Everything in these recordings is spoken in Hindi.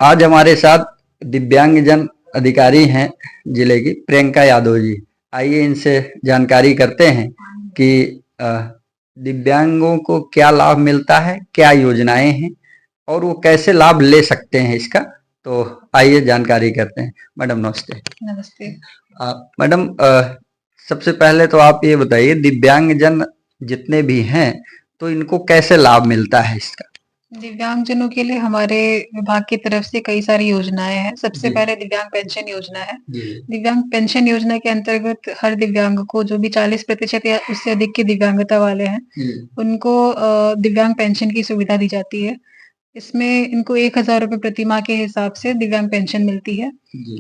आज हमारे साथ दिव्यांगजन अधिकारी हैं जिले की प्रियंका यादव जी। आइए इनसे जानकारी करते हैं कि दिव्यांगों को क्या लाभ मिलता है, क्या योजनाएं हैं और वो कैसे लाभ ले सकते हैं इसका। तो आइए जानकारी करते हैं। मैडम नमस्ते। नमस्ते। मैडम सबसे पहले तो आप ये बताइए, दिव्यांगजन जितने भी हैं तो इनको कैसे लाभ मिलता है इसका। दिव्यांगजनों के लिए हमारे विभाग की तरफ से कई सारी योजनाएं हैं। सबसे जी। पहले दिव्यांग पेंशन योजना है। जी। दिव्यांग पेंशन योजना के अंतर्गत हर दिव्यांग को, जो भी 40% या उससे अधिक की दिव्यांगता वाले हैं, उनको दिव्यांग पेंशन की सुविधा दी जाती है। इसमें इनको 1000 रुपए प्रति माह के हिसाब से दिव्यांग पेंशन मिलती है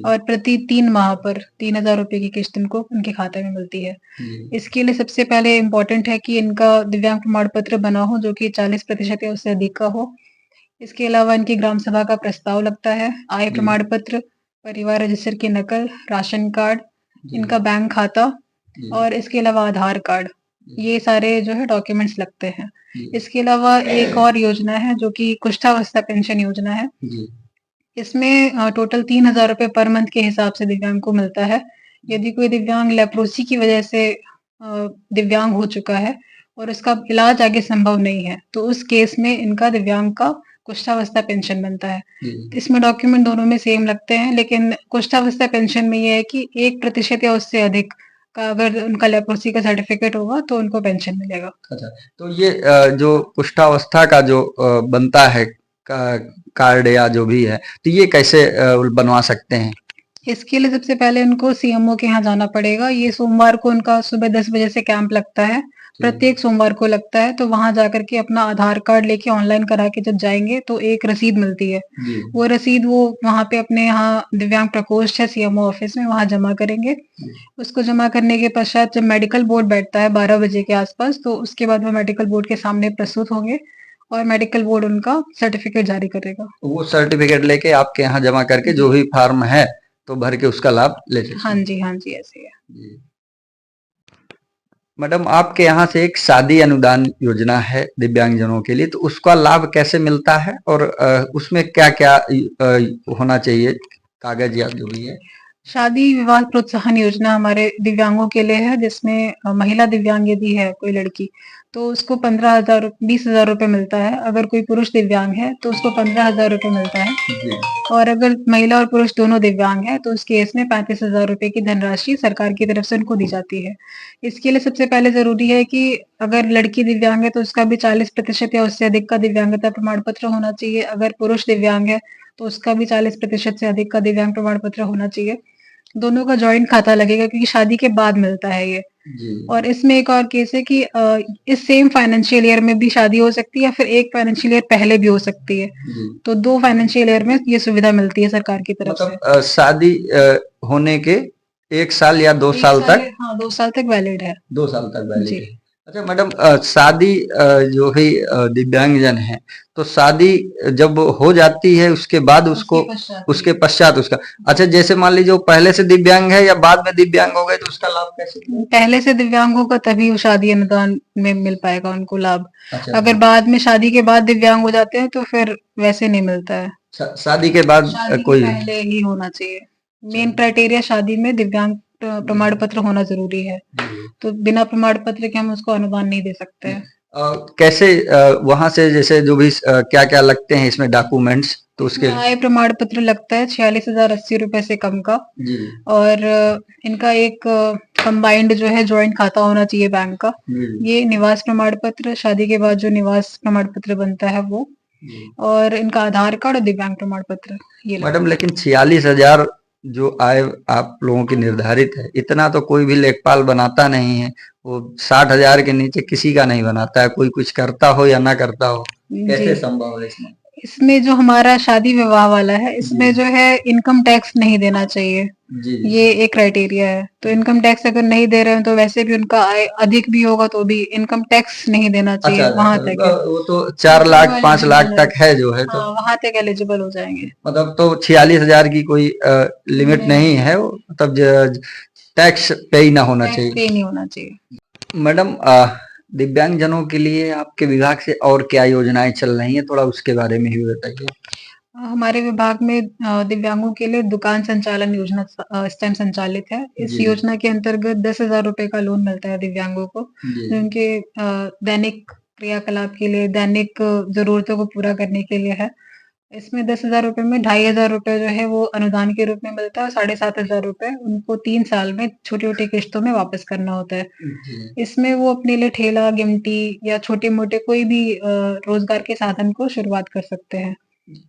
और प्रति 3 माह पर 3000 रुपए की किश्त इनको उनके खाते में मिलती है। इसके लिए सबसे पहले इम्पोर्टेंट है कि इनका दिव्यांग प्रमाण पत्र बना हो, जो कि 40% या उससे अधिक का हो। इसके अलावा इनकी ग्राम सभा का प्रस्ताव लगता है, आय प्रमाण पत्र, परिवार रजिस्टर की नकल, राशन कार्ड, इनका बैंक खाता और इसके अलावा आधार कार्ड, ये सारे जो है डॉक्यूमेंट्स लगते हैं। इसके अलावा एक और योजना है जो कि कुष्ठावस्था पेंशन योजना है। इसमें टोटल 3000 रुपए पर मंथ के हिसाब से दिव्यांग को मिलता है। यदि कोई दिव्यांग लेप्रोसी की वजह से दिव्यांग हो चुका है और उसका इलाज आगे संभव नहीं है, तो उस केस में इनका दिव्यांग का कुष्ठावस्था पेंशन बनता है। इसमें डॉक्यूमेंट दोनों में सेम लगते हैं, लेकिन कुष्ठावस्था पेंशन में ये है कि 1% या उससे अधिक का अगर उनका लेप्रोसी का सर्टिफिकेट होगा तो उनको पेंशन मिलेगा। अच्छा, तो ये जो कुष्ठावस्था का जो बनता है कार्ड या जो भी है, तो ये कैसे बनवा सकते हैं। इसके लिए सबसे पहले उनको सीएमओ के यहाँ जाना पड़ेगा। ये सोमवार को उनका सुबह 10 बजे से कैंप लगता है, प्रत्येक सोमवार को लगता है। तो वहां जाकर के अपना आधार कार्ड लेके ऑनलाइन करा के जब जाएंगे तो एक रसीद मिलती है। वो रसीद वो वहां पे अपने यहाँ दिव्यांग प्रकोष्ठ है सीएमओ ऑफिस में, वहां जमा करेंगे। उसको जमा करने के पश्चात जब मेडिकल बोर्ड बैठता है 12 बजे के आसपास, तो उसके बाद वो मेडिकल बोर्ड के सामने प्रस्तुत होंगे और मेडिकल बोर्ड उनका सर्टिफिकेट जारी करेगा। वो सर्टिफिकेट लेके आपके यहाँ जमा करके जो भी फॉर्म है तो भर के उसका लाभ ले सकते हैं। हाँ जी, हाँ जी, ऐसे है। मैडम आपके यहाँ से एक शादी अनुदान योजना है दिव्यांगजनों के लिए, तो उसका लाभ कैसे मिलता है और उसमें क्या क्या होना चाहिए, कागज या जो भी है। शादी विवाह प्रोत्साहन योजना हमारे दिव्यांगों के लिए है, जिसमें महिला दिव्यांग यदि है कोई लड़की, तो उसको 20,000 रुपए मिलता है। अगर कोई पुरुष दिव्यांग है तो उसको 15,000 रुपए मिलता है। और अगर महिला और पुरुष दोनों दिव्यांग है तो उस केस में 35,000 रुपए की धनराशि सरकार की तरफ से उनको दी जाती है। इसके लिए सबसे पहले जरूरी है कि अगर लड़की दिव्यांग है तो उसका भी 40% या उससे अधिक का दिव्यांगता प्रमाण पत्र होना चाहिए। अगर पुरुष दिव्यांग है तो उसका भी 40% से अधिक का दिव्यांग प्रमाण पत्र होना चाहिए। दोनों का जॉइंट खाता लगेगा क्योंकि शादी के बाद मिलता है ये। और इसमें एक और केस है कि इस सेम फाइनेंशियल ईयर में भी शादी हो सकती है या फिर एक फाइनेंशियल ईयर पहले भी हो सकती है। तो 2 फाइनेंशियल ईयर में ये सुविधा मिलती है सरकार की तरफ से। मतलब शादी होने के 1 साल या 2 साल तक। हाँ, 2 साल तक वैलिड है। 2 साल तक वैलिड है। अच्छा मैडम, शादी जो है दिव्यांगजन है तो शादी जब हो जाती है उसके बाद उसके पश्चात उसका, अच्छा जैसे मान लीजिए वो पहले से दिव्यांग है या बाद में दिव्यांग हो गए तो उसका लाभ कैसे। पहले से दिव्यांग होगा तभी वो शादी अनुदान में मिल पाएगा उनको लाभ। अच्छा, अगर बाद में शादी के बाद दिव्यांग हो जाते हैं तो फिर वैसे नहीं मिलता है। शादी के बाद कोई पहले ही होना चाहिए। मेन क्राइटेरिया शादी में दिव्यांग प्रमाण पत्र होना जरूरी है। तो बिना प्रमाण पत्र के हम उसको अनुदान नहीं दे सकते हैं। कैसे वहां से जैसे जो भी क्या क्या लगते हैं इसमें डॉक्यूमेंट्स, तो उसके आय प्रमाण पत्र लगता है 46,080 रुपए से कम का। और इनका एक कंबाइंड जो है जॉइंट खाता होना चाहिए बैंक का। ये निवास प्रमाण पत्र, शादी के बाद जो निवास प्रमाण पत्र बनता है वो, और इनका आधार कार्ड और दिव्यांग प्रमाण पत्र ये। मैडम लेकिन 46,000 जो आय आप लोगों की निर्धारित है, इतना तो कोई भी लेखपाल बनाता नहीं है। वो 60,000 के नीचे किसी का नहीं बनाता है, कोई कुछ करता हो या ना करता हो। कैसे संभव है इसमें। इसमें जो हमारा शादी विवाह वाला है, इसमें जो है इनकम टैक्स नहीं देना चाहिए। ये एक क्राइटेरिया है। तो इनकम टैक्स अगर नहीं दे रहे हैं तो वैसे भी उनका आय अधिक भी होगा तो भी इनकम टैक्स नहीं देना चाहिए। अच्छा, वहां तक वो तो 4 लाख 5 लाख तक है जो है, तो वहां तक एलिजिबल हो जाएंगे। मतलब तो 46,000 की कोई लिमिट नहीं है, वो मतलब टैक्स पे ही ना होना चाहिए। पे नहीं होना चाहिए। मैडम दिव्यांगजनों के लिए आपके विभाग से और क्या योजनाएं चल रही हैं, थोड़ा उसके बारे में भी बताइए। हमारे विभाग में दिव्यांगों के लिए दुकान संचालन योजना इस टाइम संचालित है। इस जी। योजना के अंतर्गत 10,000 रुपए का लोन मिलता है दिव्यांगों को, जी। जो उनके दैनिक क्रियाकलाप के लिए, दैनिक ज़रूरतों को पूरा करने के लिए है। इसमें 10,000 रुपए में 2,500 रुपए जो है वो अनुदान के रूप में मिलता है और 7,500 रुपए उनको 3 साल में छोटी-छोटी किश्तों में वापस करना होता है। जी। इसमें वो अपने लिए ठेला, गिमटी या छोटे-मोटे कोई भी रोज़गार के साधन को शुरुआत कर सकते हैं।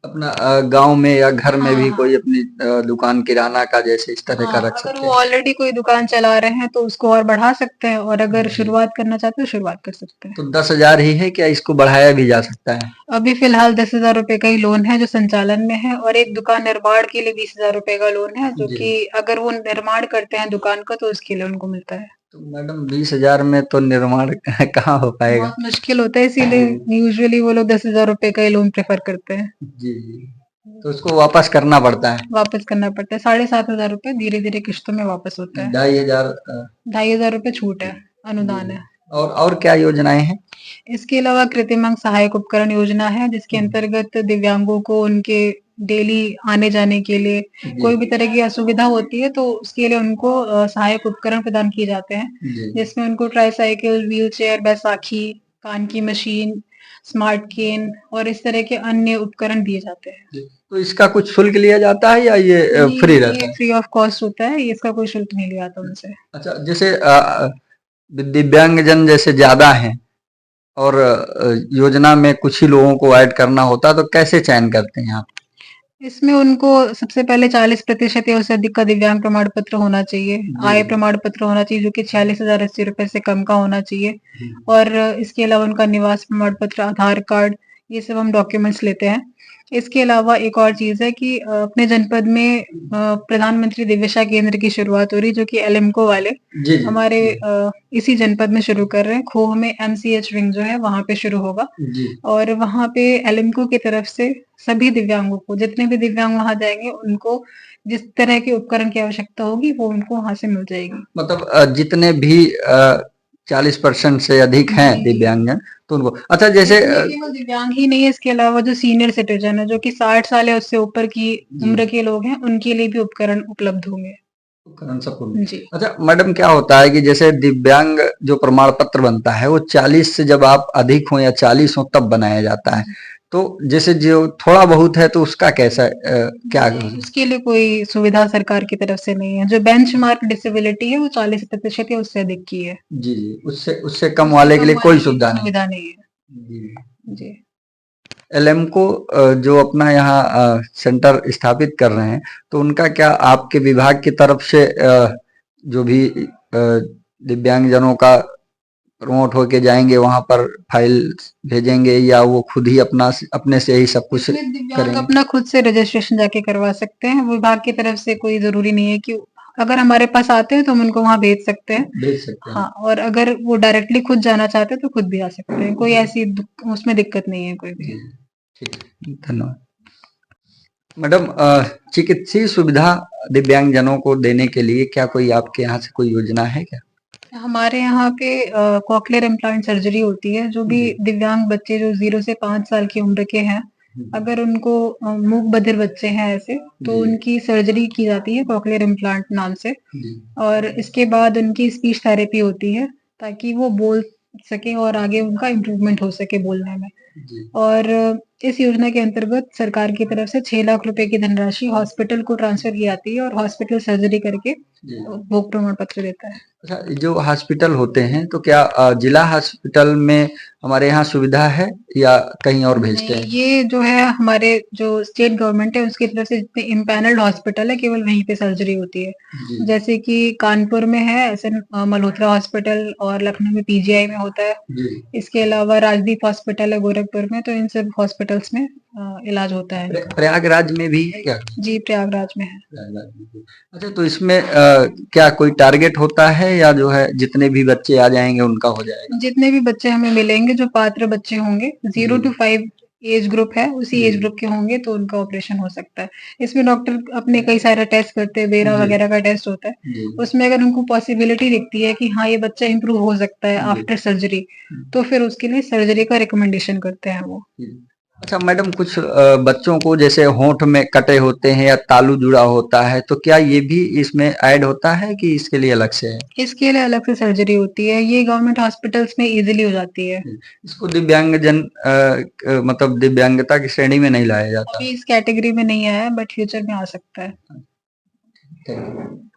अपना गाँव में या घर में हाँ, भी हाँ। कोई अपनी दुकान किराना का जैसे इस तरह का हाँ, रख अगर सकते वो हैं। ऑलरेडी कोई दुकान चला रहे हैं तो उसको और बढ़ा सकते हैं और अगर जी। शुरुआत करना चाहते हैं तो शुरुआत कर सकते हैं। तो 10,000 ही है, क्या इसको बढ़ाया भी जा सकता है? अभी फ़िलहाल 10,000 रुपए का ही लोन है जो संचालन में है और एक दुकान निर्माण के लिए 20,000 रुपए का लोन है, जो जी। कि अगर वो निर्माण करते हैं दुकान का तो उसके लिए उनको मिलता है। तो मैडम 20,000 में तो निर्माण कहाँ हो पाएगा? बहुत मुश्किल होता है, इसीलिए यूजुअली वो लोग 10,000 रुपए का ही लोन प्रेफ़र करते हैं। जी, जी। तो उसको वापस करना पड़ता है। वापस करना पड़ता है, 7,500 रुपए धीरे-धीरे किश्तों में वापस होता है। 2,500 2,500 रुपए छूट है, अनुदान जी। है। और क्या योजनाएँ हैं? इसके अलावा कृत्रिम सहायक उपकरण योजना है, जिसके अंतर्गत दिव्यांगों को उनके डेली आने-जाने के लिए कोई भी जी। तरह की असुविधा होती है, तो उसके लिए उनको सहायक उपकरण प्रदान किए जाते हैं, जी। जिसमें उनको ट्राइसाइकिल, व्हीलचेयर, बैसाखी, कान की मशीन, स्मार्ट केन और इस तरह के अन्य उपकरण दिए जाते हैं। जी। तो इसका कुछ शुल्क लिया जाता है या ये नहीं, फ्री रहता ये है? फ्री ऑफ कॉस्ट होता है, इसका कोई शुल्क नहीं लिया जाता उनसे। अच्छा, जैसे दिव्यांगजन जैसे ज़्यादा हैं और योजना में कुछ ही लोगों को ऐड करना होता है, तो कैसे चयन करते हैं आप? इसमें उनको सबसे पहले 40% या उससे अधिक का दिव्यांग प्रमाण पत्र होना चाहिए। जी। आय प्रमाण पत्र होना चाहिए जो कि 46,080 रुपए से कम का होना चाहिए जी। और इसके अलावा उनका निवास प्रमाण पत्र, आधार कार्ड, ये सब हम डॉक्यूमेंट्स लेते हैं। इसके अलावा एक और चीज़ है कि अपने जनपद में प्रधानमंत्री दिव्यशा केंद्र की शुरुआत हो रही है जो कि एलिम्को वाले जी, जी। हमारे इसी जनपद में शुरू कर रहे हैं। खोह में एमसीएच विंग जो है वहाँ पे शुरू होगा जी। और वहाँ पे एलिम्को की तरफ से सभी दिव्यांगों को, जितने भी दिव्यांग वहाँ जाएँगे उनको जिस तरह के उपकरण की आवश्यकता होगी वो उनको वहाँ से मिल जाएगी। मतलब जितने भी 40% से अधिक हैं जी, जी। दिव्यांगजन, तो उनको अच्छा जैसे इसमें केवल दिव्यांग ही नहीं है, इसके अलावा जो सीनियर सिटीज़न है, जो कि 60 साल या उससे ऊपर की जी। उम्र के लोग हैं, उनके लिए भी उपकरण उपलब्ध होंगे। उपकरण सबको मिले। जी। अच्छा मैडम, क्या होता है कि जैसे दिव्यांग जो प्रमाण पत्र बनता है वो 40 से जब आप अधिक हो या 40 हो तब बनाया जाता है, तो जैसे जो थोड़ा बहुत है तो उसका कैसा क्या? नहीं, उसके लिए कोई सुविधा सरकार की तरफ से नहीं है। जो बेंचमार्क डिसेबिलिटी है वो 40% या उससे अधिक की है। जी, जी। उससे उससे कम उससे वाले के कम लिए वाले कोई की सुविधा नहीं। सुविधा नहीं है। जी। जी। एलिम्को जो अपना यहाँ सेंटर स्थापित कर रहे हैं, तो उनका क्या आपके विभाग की तरफ से जो भी दिव्यांगजनों का प्रमोट होके जाएँगे वहाँ पर फाइल भेजेंगे या वो खुद ही अपने से ही सब कुछ इसमें दिव्यांग करेंगे? अपना खुद से रजिस्ट्रेशन जाके करवा सकते हैं। विभाग की तरफ से कोई ज़रूरी नहीं है कि अगर हमारे पास आते हैं तो हम उनको वहाँ भेज सकते हैं। भेज सकते हैं। हाँ, और अगर वो डायरेक्टली खुद जाना चाहते हैं तो खुद भी आ सकते हैं। कोई ऐसी उसमें दिक्कत नहीं है कोई भी। जी, ठीक है, धन्यवाद। मैडम चिकित्सीय सुविधा दिव्यांगजनों को देने के लिए क्या कोई आपके यहाँ से कोई योजना है क्या? हमारे यहाँ पे कॉकलियर इम्प्लांट सर्जरी होती है, जो भी जी। दिव्यांग बच्चे जो 0 से 5 साल की उम्र के हैं, अगर उनको मूक बधिर बच्चे हैं ऐसे, तो जी। उनकी सर्जरी की जाती है कॉकलियर इम्प्लांट नाम से जी। और इसके बाद उनकी स्पीच थेरेपी होती है, ताकि वो बोल सकें और आगे उनका इम्प्रूवमेंट हो सके बोलने में। जी। और इस योजना के अंतर्गत सरकार की तरफ से 6 लाख रुपए की धनराशि हॉस्पिटल को ट्रांसफ़र की जाती है और हॉस्पिटल सर्जरी करके जी। भोग प्रमाण पत्र देता है। अच्छा, जो हॉस्पिटल होते हैं तो क्या जिला हॉस्पिटल में हमारे यहाँ सुविधा है या कहीं और भेजते नहीं, हैं? ये जो है हमारे जो स्टेट गवर्नमेंट है उसकी तरफ से जितने इम्पैनल्ड हॉस्पिटल है केवल वहीं पे सर्जरी होती है। जी। जैसे कि कानपुर में है एसएन मल्होत्रा हॉस्पिटल और लखनऊ में पीजीआई में होता है। जी। इसके अलावा राजदीप हॉस्पिटल है गोरखपुर में, तो इन सब हॉस्पिटल्स में इलाज होता है इनका। प्रयागराज में भी है क्या? जी, प्रयागराज में है। प्रयागराज में भी। अच्छा, तो इसमें क्या कोई टारगेट होता है या जो है जितने भी बच्चे आ जाएँगे उनका हो जाएगा? जितने भी बच्चे हमें मिलेंगे जो पात्र बच्चे होंगे 0 जी। टू 5 एज ग्रुप है, उसी एज जी। ग्रुप के होंगे तो उनका ऑपरेशन हो सकता है। इसमें डॉक्टर अपने कई सारे टेस्ट करते हैं, वेरा जी। वगैरह का टेस्ट होता है। जी। उसमें अगर उनको पॉसिबिलिटी दिखती है कि हाँ, ये बच्चा इम्प्रूव हो सकता है जी। आफ्टर सर्जरी, तो फिर उसके लिए सर्जरी का रिकमेंडेशन करते हैं वो। जी। अच्छा मैडम, कुछ बच्चों को जैसे होंठ में कटे होते हैं या तालू जुड़ा होता है, तो क्या ये भी इसमें ऐड होता है कि इसके लिए अलग से है? इसके लिए अलग से सर्जरी होती है, ये गवर्नमेंट हॉस्पिटल्स में ईज़िली हो जाती है। इसको दिव्यांगजन मतलब दिव्यांगता की श्रेणी में नहीं लाया जाता? अभी इस कैटेगरी में नहीं आया है बट फ्यूचर में आ सकता है। Thank you.